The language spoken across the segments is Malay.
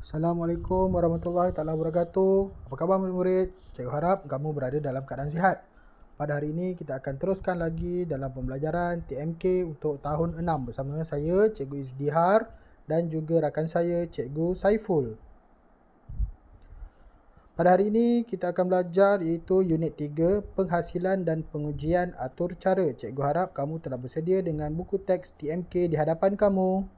Assalamualaikum warahmatullahi taala wabarakatuh. Apa khabar murid-murid? Cikgu harap kamu berada dalam keadaan sihat. Pada hari ini kita akan teruskan lagi dalam pembelajaran TMK untuk tahun 6 bersama saya Cikgu Izdihar dan juga rakan saya Cikgu Saiful. Pada hari ini kita akan belajar iaitu unit 3 penghasilan dan pengujian atur cara. Cikgu harap kamu telah bersedia dengan buku teks TMK di hadapan kamu.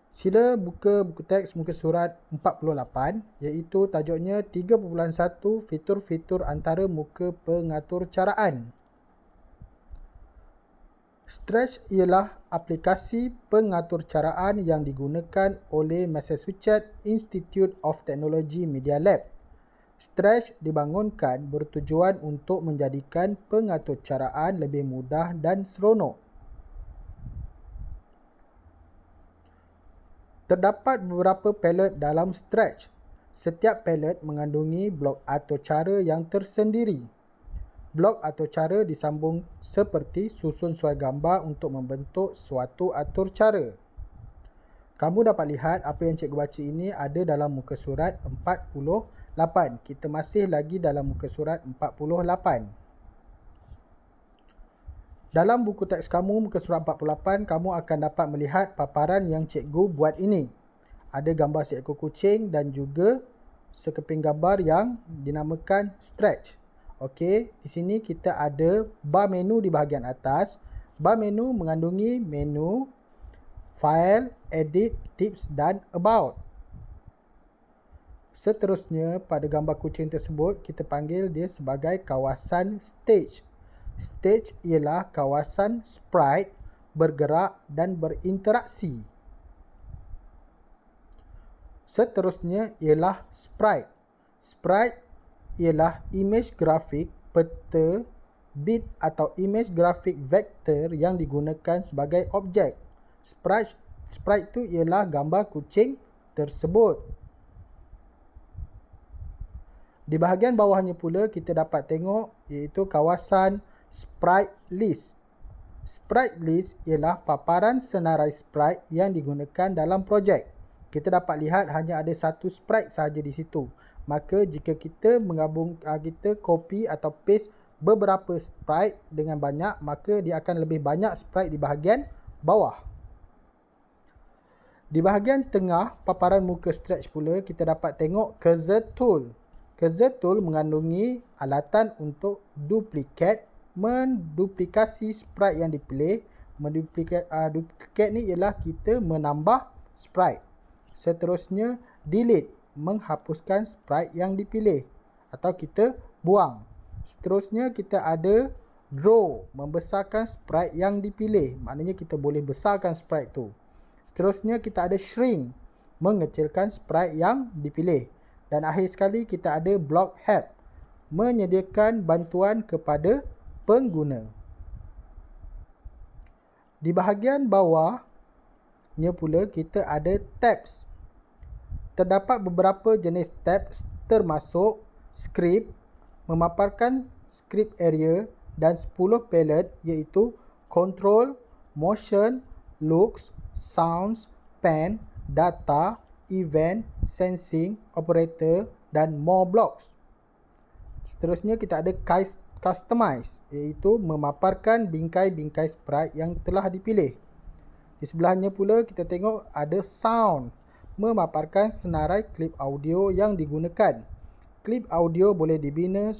Sila buka buku teks muka surat 48 iaitu tajuknya 3.1 fitur-fitur antara muka pengatur caraan. Stretch ialah aplikasi pengatur caraan yang digunakan oleh Massachusetts Institute of Technology Media Lab. Stretch dibangunkan bertujuan untuk menjadikan pengatur caraan lebih mudah dan seronok. Terdapat beberapa palet dalam Stretch. Setiap palet mengandungi blok atau cara yang tersendiri. Blok atau cara disambung seperti susun suai gambar untuk membentuk suatu atur cara. Kamu dapat lihat apa yang cikgu baca ini ada dalam muka surat 48. Kita masih lagi dalam muka surat 48. Dalam buku teks kamu, muka surat 48, kamu akan dapat melihat paparan yang cikgu buat ini. Ada gambar seekor kucing dan juga sekeping gambar yang dinamakan Stretch. Okey, di sini kita ada bar menu di bahagian atas. Bar menu mengandungi menu, file, edit, tips dan about. Seterusnya, pada gambar kucing tersebut, kita panggil dia sebagai kawasan stage. Stage ialah kawasan sprite bergerak dan berinteraksi. Seterusnya ialah sprite. Sprite ialah imej grafik, peta, bit atau imej grafik vektor yang digunakan sebagai objek. Sprite itu ialah gambar kucing tersebut. Di bahagian bawahnya pula kita dapat tengok iaitu kawasan sprite list. Sprite list ialah paparan senarai sprite yang digunakan dalam projek. Kita dapat lihat hanya ada satu sprite sahaja di situ. Maka jika kita kita copy atau paste beberapa sprite dengan banyak, maka dia akan lebih banyak sprite di bahagian bawah. Di bahagian tengah paparan muka Stretch pula kita dapat tengok cursor tool. Cursor tool mengandungi alatan untuk menduplikasi sprite yang dipilih. Duplicate ni ialah kita menambah sprite. Seterusnya delete, menghapuskan sprite yang dipilih atau kita buang. Seterusnya kita ada grow, membesarkan sprite yang dipilih. Maknanya kita boleh besarkan sprite tu. Seterusnya kita ada shrink, mengecilkan sprite yang dipilih. Dan akhir sekali kita ada block help, menyediakan bantuan kepada pengguna. Di bahagian bawahnya pula kita ada tabs. Terdapat beberapa jenis tabs termasuk script, memaparkan script area dan 10 palet iaitu control, motion, looks, sounds, pen, data, event, sensing, operator dan more blocks. Seterusnya kita ada customize iaitu memaparkan bingkai-bingkai sprite yang telah dipilih. Di sebelahnya pula kita tengok ada sound, memaparkan senarai klip audio yang digunakan. Klip audio boleh dibina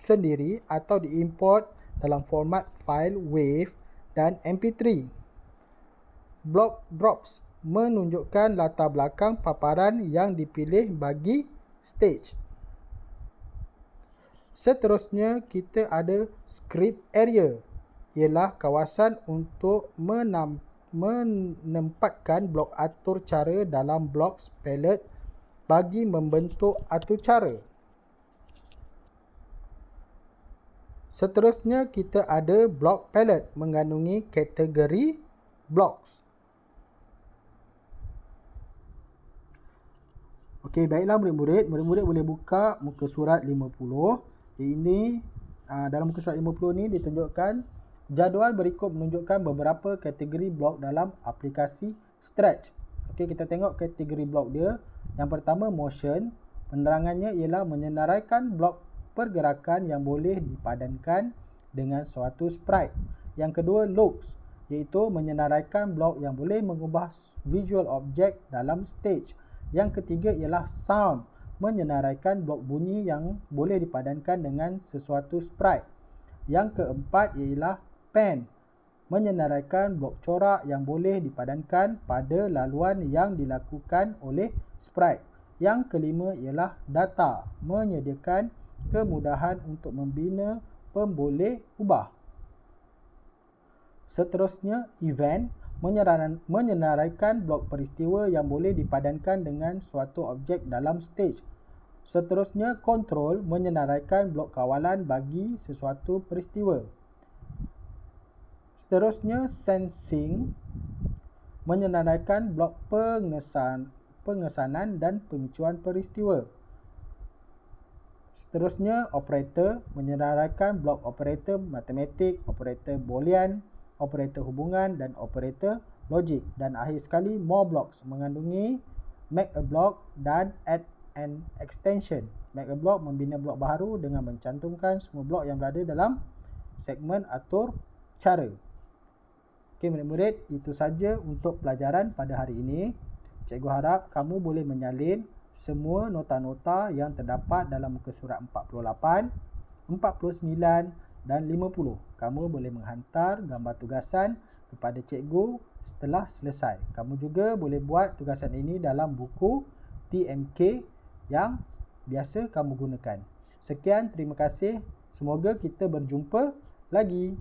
sendiri atau diimport dalam format file WAV dan MP3. Block drops menunjukkan latar belakang paparan yang dipilih bagi stage. Seterusnya kita ada script area, ialah kawasan untuk menempatkan blok atur cara dalam blok palet bagi membentuk atur cara. Seterusnya kita ada blok palet mengandungi kategori blocks. Okey, baiklah murid-murid boleh buka muka surat 50. Ini dalam muka surat 50 ni ditunjukkan jadual berikut menunjukkan beberapa kategori blok dalam aplikasi Stretch. Okey, kita tengok kategori blok dia. Yang pertama motion, penerangannya ialah menyenaraikan blok pergerakan yang boleh dipadankan dengan suatu sprite. Yang kedua looks, iaitu menyenaraikan blok yang boleh mengubah visual object dalam stage. Yang ketiga ialah sound, menyenaraikan blok bunyi yang boleh dipadankan dengan sesuatu sprite. Yang keempat ialah pen, menyenaraikan blok corak yang boleh dipadankan pada laluan yang dilakukan oleh sprite. Yang kelima ialah data, menyediakan kemudahan untuk membina pemboleh ubah. Seterusnya event, menyenaraikan blok peristiwa yang boleh dipadankan dengan suatu objek dalam stage. Seterusnya control, menyenaraikan blok kawalan bagi sesuatu peristiwa. Seterusnya sensing, menyenaraikan blok pengesanan dan pemicuan peristiwa. Seterusnya operator, menyenaraikan blok operator matematik, operator boolean, operator hubungan dan operator logik. Dan akhir sekali more blocks, mengandungi make a block dan add an extension. Make a block, membina blok baru dengan mencantumkan semua blok yang berada dalam segmen atur cara. Okey murid-murid, itu saja untuk pelajaran pada hari ini. Cikgu harap kamu boleh menyalin semua nota-nota yang terdapat dalam muka surat 48, 49 dan 50. Kamu boleh menghantar gambar tugasan kepada cikgu setelah selesai. Kamu juga boleh buat tugasan ini dalam buku TMK yang biasa kamu gunakan. Sekian, terima kasih. Semoga kita berjumpa lagi.